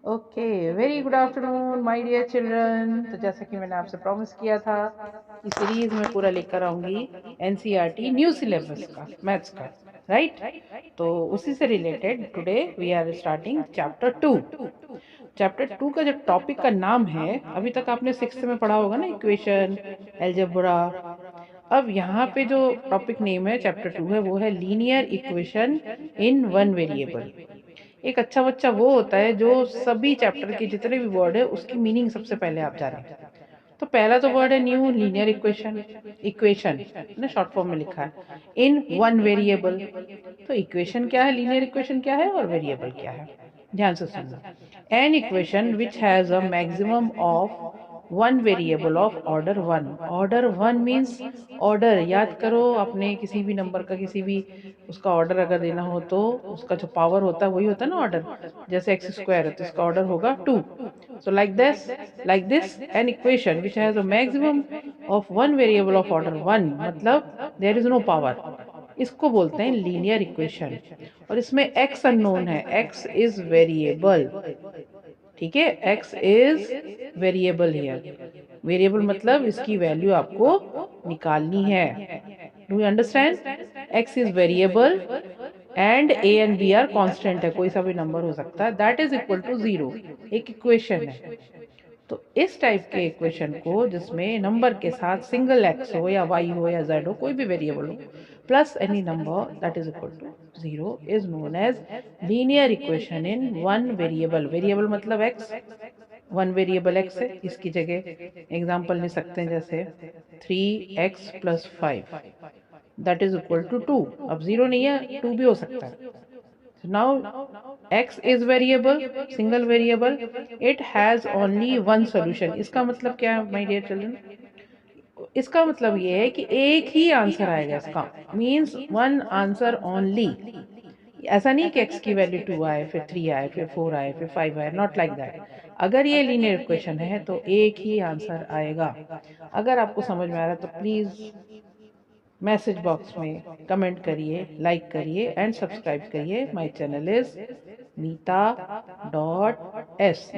Okay, very good afternoon my dear children. तो जैसा कि मैंने आपसे प्रॉमिस किया था कि सीरीज में पूरा लेकर आऊंगी एनसीईआरटी न्यू सिलेबस का मैथ्स का, राइट। तो उसी से related today we are starting chapter 2। Chapter 2 का जो टॉपिक का नाम है, अभी तक आपने सिक्स्थ में पढ़ा होगा ना, इक्वेशन, अलजेब्रा। अब यहाँ पे जो टॉपिक नेम है चैप्टर 2 है, वो है linear equation in one variable. एक अच्छा बच्चा वो होता है जो सभी चैप्टर के जितने भी वर्ड है उसकी मीनिंग सबसे पहले आप जाने। तो पहला तो वर्ड है न्यू, लीनियर इक्वेशन। इक्वेशन ना शॉर्ट फॉर्म में लिखा है इन वन वेरिएबल। तो इक्वेशन क्या है, लीनियर इक्वेशन क्या है और वेरिएबल क्या है, ध्यान से सुनना। N equation which has a maximum of one variable of order one. Order one means order, याद करो आपने किसी भी नंबर का किसी भी उसका ऑर्डर अगर देना हो तो उसका जो पावर होता है वही होता है ना ऑर्डर। जैसे एक्स स्क्वायर है तो इसका ऑर्डर होगा 2। So like this an equation which has a maximum of one variable of order one, मतलब देयर इज नो पावर, इसको बोलते हैं लीनियर इक्वेशन। और इसमें x अननोन है, x इज वेरिएबल। ठीक है, x is variable here. Variable मतलब इसकी वैल्यू आपको निकालनी है। Do you understand? x is variable and a and b are constant है, कोई सा भी नंबर हो सकता है, दैट इज इक्वल टू 0। एक इक्वेशन है। तो इस टाइप के इक्वेशन को जिसमें नंबर के साथ सिंगल एक्स हो या वाई हो या जेड हो, कोई भी वेरिएबल हो, plus any number that is equal to 0 is known as linear equation in one variable. Variable मतलब एक्स, वन वेरिएबल एक्स है, इसकी जगह एग्जाम्पल ले सकते हैं जैसे 3x+5 that is equal to 2। अब 0 नहीं है, 2 भी हो सकता है। So now x is variable, single variable, it has only one solution। इसका मतलब क्या है my dear children? इसका मतलब ये है कि एक ही आंसर आएगा इसका, मीन्स वन आंसर ओनली। ऐसा नहीं कि x की वैल्यू 2 आए, फिर 3 आए, फिर 4 आए, फिर 5 आए, नॉट लाइक दैट। अगर ये लीनियर इक्वेशन है तो एक ही आंसर आएगा। अगर आपको समझ में आ रहा है तो प्लीज मैसेज बॉक्स में कमेंट करिए, लाइक करिए एंड सब्सक्राइब करिए। माय चैनल इज मीता.एस,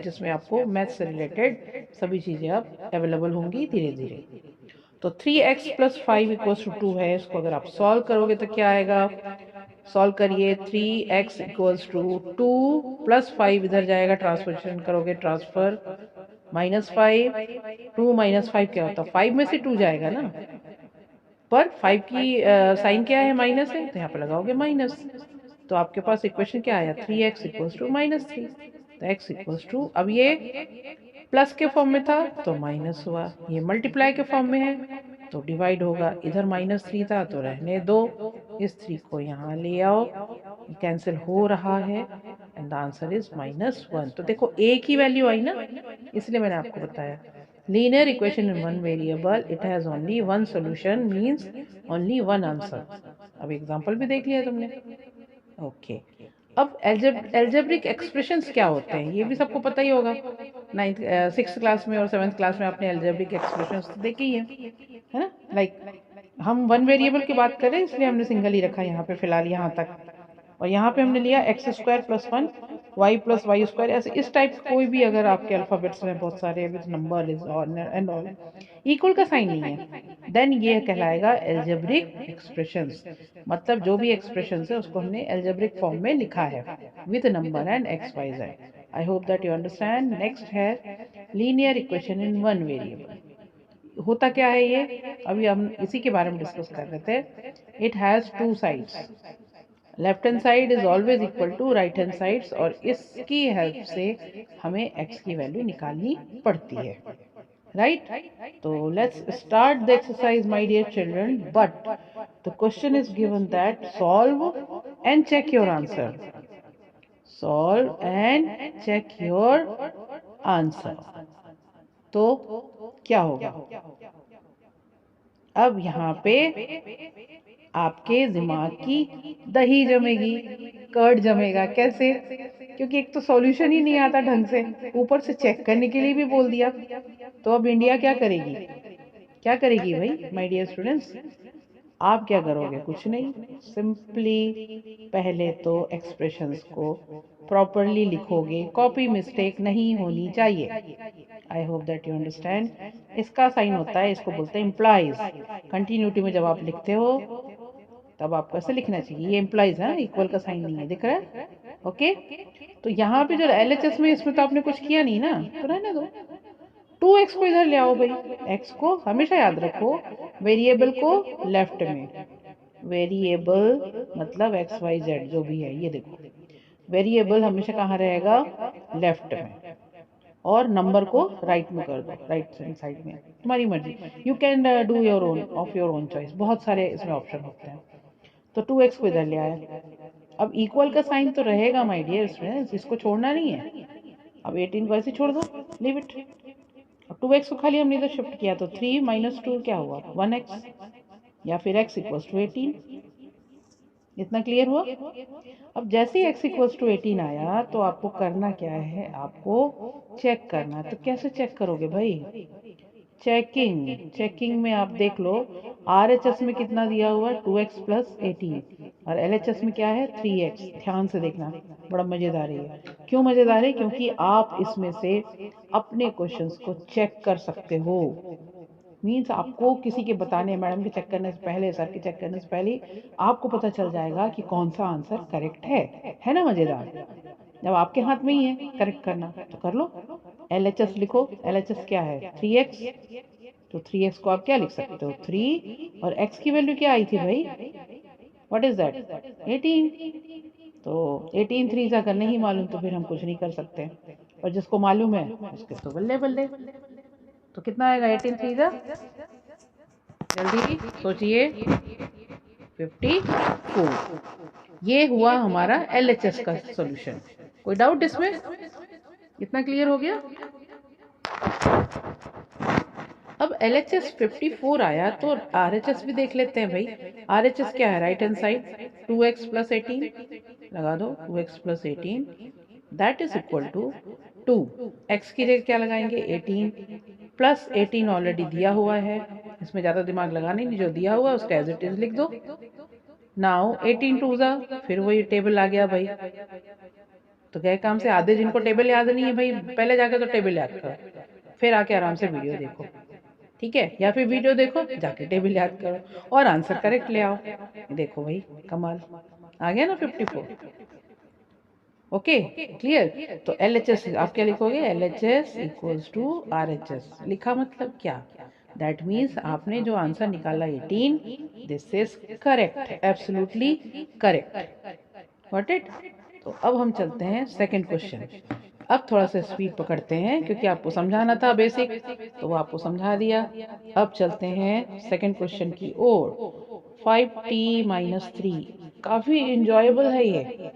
जिसमें आपको मैथ्स से रिलेटेड सभी चीज़ें अब अवेलेबल होंगी धीरे धीरे। तो 3x+5 = 2 है, इसको अगर आप सॉल्व करोगे तो क्या आएगा? सॉल्व करिए। 3x = 2 प्लस 5 इधर जाएगा, ट्रांसपोजिशन करोगे, ट्रांसफर, -5। 2 -5 क्या होता है? 5 में से 2 जाएगा ना, पर 5 की साइन क्या है, माइनस है, तो यहाँ पे लगाओगे माइनस। तो आपके पास इक्वेशन क्या आया? 3x = -3। तो x = अब ये प्लस के फॉर्म में था तो माइनस हुआ, ये मल्टीप्लाई के फॉर्म में है तो डिवाइड होगा। इधर -3 था तो रहने दो, इस 3 को यहाँ ले आओ, कैंसिल हो रहा है एंड द आंसर इज -1। तो देखो एक ही वैल्यू आई ना, इसलिए मैंने आपको बताया linear equation in one variable, it has only one solution, means only one answer. अब एग्जांपल भी देख लिया तुमने। ओके, अब एल्जेब्रिक एक्सप्रेशंस क्या होते हैं ये भी सबको पता ही होगा। नाइन्थ सिक्स क्लास में और सेवन्थ क्लास में आपने एल्जेब्रिक एक्सप्रेशंस तो देखी ही है ना। लाइक हम वन वेरिएबल की बात करें इसलिए हमने सिंगल ही रखा यहाँ पे फिलहाल यहाँ तक। और यहाँ पे हमने लिया x² + 1 y+y², ऐसे इस टाइप कोई भी अगर आपके अल्फाबेट्स में बहुत सारे with number is and all, equal का साइन नहीं है, देन ये कहलाएगा एल्जेब्रिक एक्सप्रेशंस। मतलब जो भी एक्सप्रेशंस है उसको हमने एल्जेब्रिक फॉर्म में लिखा है with number and x y z। I hope that you understand. Next है linear equation in one variable. होता क्या है ये, अभी हम इसी के बारे में डिस्कस कर रहे थे। It has two sides, left hand side is always equal to right hand sides, और इसकी हेल्प से हमें x की वैल्यू निकालनी पड़ती है, राइट। तो let's start the exercise my dear children, but the question is given that solve and check your answer. Solve and check your answer. तो क्या होगा? अब यहाँ पे आपके दिमाग की दही जमेगी, कर्ड जमेगा। कैसे? क्योंकि एक तो सॉल्यूशन ही नहीं आता ढंग से, ऊपर से चेक करने के लिए भी बोल दिया। तो अब इंडिया क्या करेगी? क्या करेगी भाई माय डियर स्टूडेंट्स? आप क्या करोगे, कुछ नहीं, सिंपली पहले तो एक्सप्रेशंस को प्रॉपरली लिखोगे, कॉपी मिस्टेक नहीं होनी चाहिए। आई होप दैट यू अंडरस्टैंड। इसका साइन होता है, इसको बोलते हैं इम्प्लाइज। कंटिन्यूटी में जब आप लिखते हो तब आपको ऐसे लिखना चाहिए, ये इम्प्लाइज है, इक्वल का साइन नहीं है, दिख रहा है? ओके, तो यहाँ पे जो LHS में, इसमें तो आपने कुछ किया नहीं ना, तो रहने दो। 2x को इधर ले आओ भाई, x को हमेशा याद रखो, वेरिएबल को लेफ्ट में, वेरिएबल मतलब XYZ जो भी है, ये देखो वेरिएबल हमेशा कहाँ रहेगा, लेफ्ट में, और नंबर को राइट में कर दो, राइट हैंड साइड में, तुम्हारी मर्जी, you can do your own, of your own choice, बहुत सारे इसमें ऑप्शन होते हैं। तो 2x को इधर ले आया, अब इक्वल का साइन तो रहेगा माय डियर, इसमें इसको छोड़ना नहीं है। अब 18 को ऐसे छोड़ दो, लीव इट। अब 2x को खाली हमने इधर शिफ्ट किया, तो 3 - 2 क्या हुआ, 1x, या फिर x = 18। इतना क्लियर हुआ? अब जैसे ही x = 18 आया तो आपको करना क्या है, आपको चेक करना है। तो कैसे चेक करोगे भाई, चेकिंग, चेकिंग में आप देख लो, RHS में कितना दिया हुआ है, 2x + 18, और LHS में क्या है, 3x। ध्यान से देखना, बड़ा मजेदार है ये। क्यों मजेदार है, क्योंकि आप इसमें से अपने क्वेश्चंस को चेक कर सकते हो। मीन्स आपको किसी के बताने, मैडम के चेक करने से पहले, सर के चेक करने से पहले आपको पता चल जाएगा कि कौन सा आंसर करेक्ट है ना मजेदार? जब आपके हाथ में ही है करेक्ट करना, तो कर लो। LHS लिखो, LHS क्या है, 3x, तो 3x को आप क्या लिख सकते हो, 3, और x की वैल्यू क्या आई थी भाई, व्हाट इज दैट, 18। तो 18 3 अगर नहीं मालूम तो फिर हम कुछ नहीं कर सकते, और जिसको मालूम है उसके तो बल्ले बल्ले। तो कितना आएगा 18 3, जल्दी सोचिए, 54। ये हुआ हमारा LHS का सॉल्यूशन। कोई डाउट इसमें? इतना क्लियर हो गया? अब LHS 54 आया तो RHS भी देख लेते हैं भाई। RHS क्या है, राइट हैंड साइड, 2x + 18 लगा दो, 2x + 18 that is equal to 2। x की जगह क्या लगाएंगे, 18 + 18 ऑलरेडी दिया हुआ है, इसमें ज़्यादा दिमाग लगाने नहीं, जो दिया हुआ है उसका एज इट इज लिख दो। नाउ 18 2 फिर वही टेबल आ गया भाई। तो गए काम से, आधे जिनको टेबल याद नहीं है भाई, पहले जाके तो टेबल याद करो, फिर आके आराम से वीडियो देखो, ठीक है? या फिर वीडियो देखो, जाके टेबल याद करो, और आंसर करेक्ट ले आओ। देखो भाई, कमाल आ गया ना 54। Okay, clear? तो LHS आप क्या लिखोगे, LHS = RHS। लिखा मतलब क्या, दैट मीन्स आपने जो आंसर निकाला 18, this is correct, absolutely correct, got it? तो अब हम चलते हैं सेकंड क्वेश्चन। अब थोड़ा सा स्पीड पकड़ते हैं क्योंकि आपको समझाना था बेसिक, तो वो आपको समझा दिया। अब चलते हैं सेकंड क्वेश्चन की ओर। 5t - 3 काफी इंजॉयबल है ये।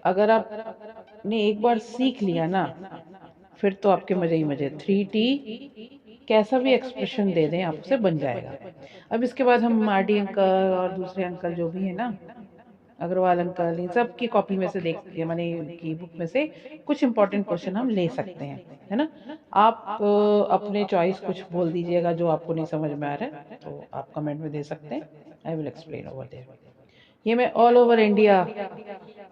अगर आपने एक बार सीख लिया ना, फिर तो आपके मजे ही मजे। 3t कैसा भी एक्सप्रेशन दे दें आपसे बन जाएगा। अब इसके बाद हम RD अंकल और दूसरे अंकल जो भी है ना, अग्रवाल अंकल, इन सब की कॉपी में से देख के, माने की बुक में से कुछ इंपॉर्टेंट क्वेश्चन हम ले सकते हैं, है ना? आप अपने चॉइस कुछ बोल दीजिएगा जो आपको नहीं समझ में आ रहा है, तो आप कमेंट में दे सकते हैं, I will explain over there. ये मैं ऑल ओवर इंडिया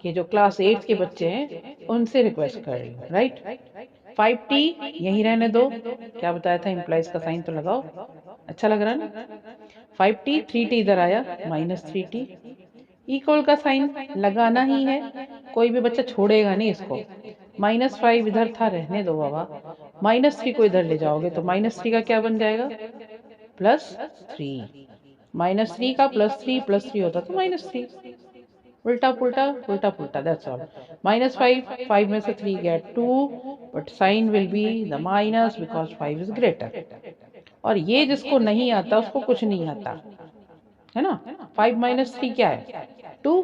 के जो क्लास 8 के बच्चे हैं उनसे रिक्वेस्ट कर रही हूँ, राइट? 5t यहीं रहने दो, क्या बताया था, इम्प्लाइज का साइन तो लगाओ, अच्छा लग रहा है ना? 5t, 3t इधर आया, -3t, इक्वल का साइन लगाना ही है, कोई भी बच्चा छोड़ेगा नहीं इसको। -5 इधर था, रहने दो बाबा। -3 को इधर ले जाओगे तो -3 का क्या बन जाएगा, +3। -3 का +3 +3 होता तो -3, उल्टा पुल्टा उल्टा पुल्टा, दैट्स ऑल। -5, 5 में से 3 गया 2, but sign will be the minus because 5 is greater. और ये जिसको नहीं आता उसको कुछ नहीं आता, है ना? 5 - 3 क्या है, 2।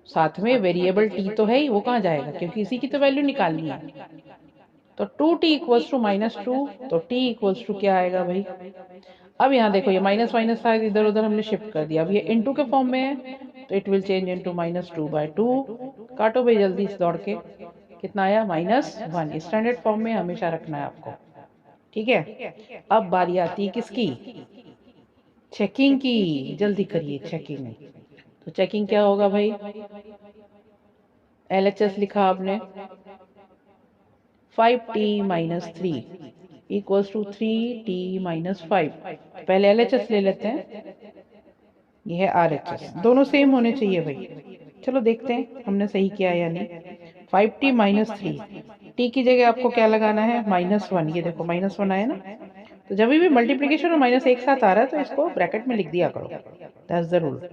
साथ में वेरिएबल t तो है ही, वो कहाँ जाएगा, क्योंकि इसी की तो वैल्यू निकालनी है। तो 2t = -2, तो t = क्या आएगा भाई? अब यहाँ देखो, ये माइनस माइनस था, इधर उधर हमने शिफ्ट कर दिया, अब ये इनटू के फॉर्म में है, तो इट विल चेंज इनटू -2/2। काटो भाई जल्दी से दौड़ के, कितना आया, -1। स्टैंडर्ड फॉर्म में हमेशा रखना है आपको, ठीक है? अब बारी आती है किसकी, चेकिंग की, जल्दी करिए चेकिंग। तो चेकिंग क्या होगा भाई? LHS लिखा आपने, 5t minus 3 equals to 3t minus 5। पहले LHS ले लेते हैं, ये है RHS, दोनों सेम होने चाहिए भाई। चलो देखते हैं हमने सही किया या नहीं। 5t माइनस 3, टी की जगह आपको क्या लगाना है? -1। ये देखो -1 आया ना, तो जब भी मल्टीप्लिकेशन और माइनस एक साथ आ रहा है तो इसको ब्रैकेट में लिख दिया करो, दैट्स द रूल।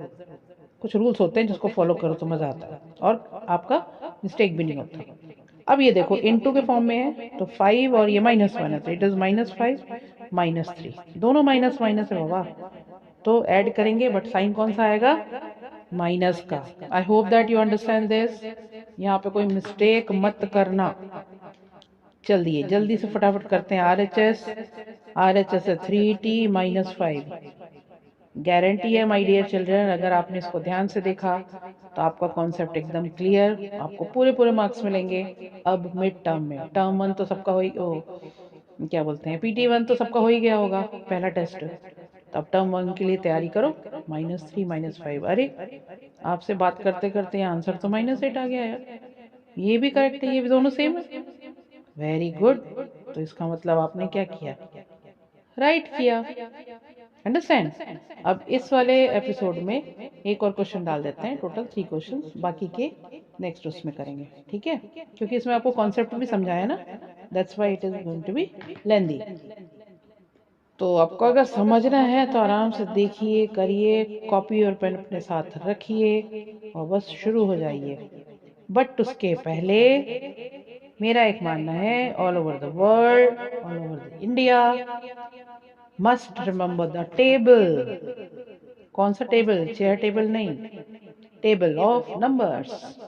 कुछ रूल्स होते हैं जिसको फॉलो करो तो मजा आता है और आपका मिस्टेक भी नहीं होता। अब ये देखो इनटू के फॉर्म में है तो 5 और ये -1 है तो इट इज -5 -3, दोनों माइनस माइनस है बाबा, तो ऐड करेंगे बट साइन कौन सा आएगा? माइनस का। आई hope that you understand this. यहाँ पे कोई मिस्टेक मत करना। चलिए जल्दी से फटाफट करते हैं। RHS है 3t माइनस 5। गारंटी है माय डियर चिल्ड्रन, अगर आपने इसको ध्यान से देखा तो आपका कॉन्सेप्ट एकदम क्लियर, आपको पूरे पूरे मार्क्स मिलेंगे। अब मिड टर्म में, टर्म 1 तो सबका क्या बोलते हैं, PT1 तो सबका हो ही गया होगा पहला टेस्ट, तो अब टर्म 1 के लिए तैयारी करो। -3 -5, अरे आपसे बात करते करते आंसर तो -8 आ गया यार, ये भी करेक्ट है, ये भी दोनों सेम है। वेरी गुड, तो इसका मतलब आपने क्या किया? राइट किया। अंडरस्टैंड। अब इस वाले एपिसोड में एक और क्वेश्चन डाल देते हैं, टोटल 3 क्वेश्चंस, बाकी के नेक्स्ट उसमें करेंगे, ठीक है? क्योंकि इसमें आपको कॉन्सेप्ट भी समझाया ना, that's why it is going to be lengthy. तो आपको अगर समझना है तो आराम से देखिए, करिए, कॉपी और पेन अपने साथ रखिए और बस शुरू हो जाइए। बट उसके पहले मेरा एक मानना है, all over the world, all over the India must remember the table. कौन सा टेबल? चेयर टेबल नहीं, टेबल ऑफ नंबर्स।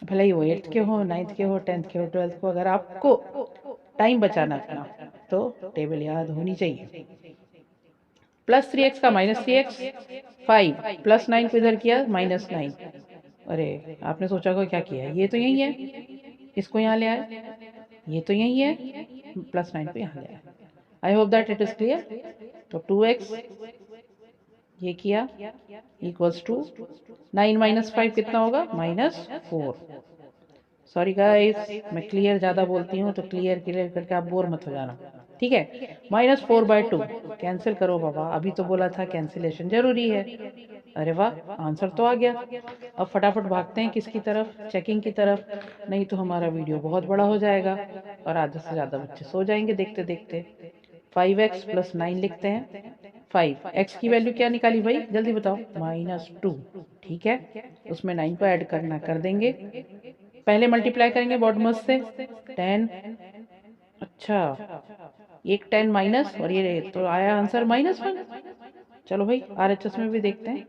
भले ही वो 8th के हो, 9th के हो, 10th के हो, 12th को, अगर आपको टाइम बचाना अपना तो टेबल याद होनी चाहिए। +3x का -3x, 5 +9 को इधर किया -9। अरे आपने सोचा को क्या किया, ये तो यही है, इसको यहाँ ले आए, ये तो यही है, +9 को यहाँ ले आए। आई hope that it is clear. तो 2x ये किया इक्वल्स टू 9 -5 कितना होगा? -4। सॉरी गाइस, मैं क्लियर ज्यादा बोलती हूँ तो क्लियर क्लियर करके आप बोर मत हो जाना, ठीक है? -4/2 कैंसिल करो बाबा, अभी तो बोला था कैंसिलेशन जरूरी है। अरे वाह, आंसर तो आ गया। अब फटाफट भागते हैं किसकी तरफ? चेकिंग की तरफ, नहीं तो हमारा वीडियो बहुत बड़ा हो जाएगा और आधे से ज्यादा बच्चे सो जाएंगे देखते देखते। 5x + 9 लिखते हैं। 5 x की वैल्यू क्या निकाली भाई, जल्दी बताओ? -2, ठीक है? उसमें 9 को ऐड करना कर देंगे, पहले मल्टीप्लाई करेंगे बॉडमोस्ट से 10। अच्छा, एक 10 माइनस और ये तो आया आंसर -1। चलो भाई RHS में भी देखते हैं।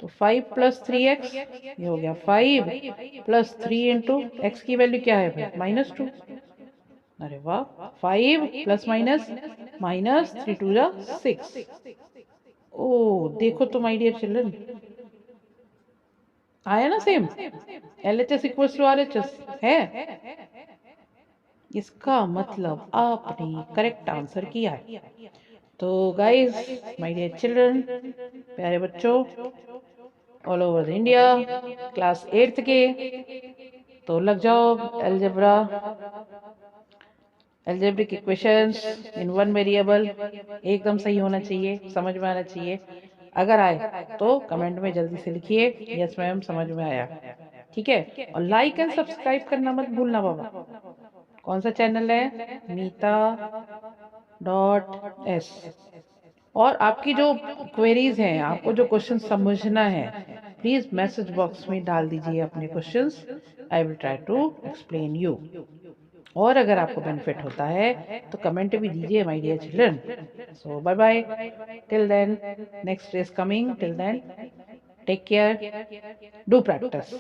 तो 5 + 3x, ये हो गया 5 + 3 इंटू x की वैल्यू क्या है भाई? -2। अरे वाह, 5 + -3 2 जा 6। ओ देखो तो माय डियर चिल्ड्रन, आया ना same? LHS equals to RHS है, इसका मतलब आपने करेक्ट आंसर किया है। तो गाइस, माय डियर चिल्ड्रन, प्यारे बच्चों all over the India, class 8th के, तो लग जाओ अलजेब्रा, एल्जेब्रिक इक्वेशंस इन वन वेरिएबल एकदम सही होना चाहिए, समझ में आना चाहिए। अगर आए तो कमेंट में जल्दी से लिखिए यस मैम समझ में आया, ठीक है? और लाइक एंड सब्सक्राइब करना मत भूलना बाबा। कौन सा चैनल है? मीता.s। और आपकी जो क्वेरीज हैं, आपको जो क्वेश्चन समझना है, प्लीज मैसेज बॉक्स में डाल दीजिए अपने questions, I will try to explain you. और अगर आपको बेनिफिट होता है तो कमेंट भी दीजिए my dear children. So bye bye, till then, next is coming, till then take care, do practice.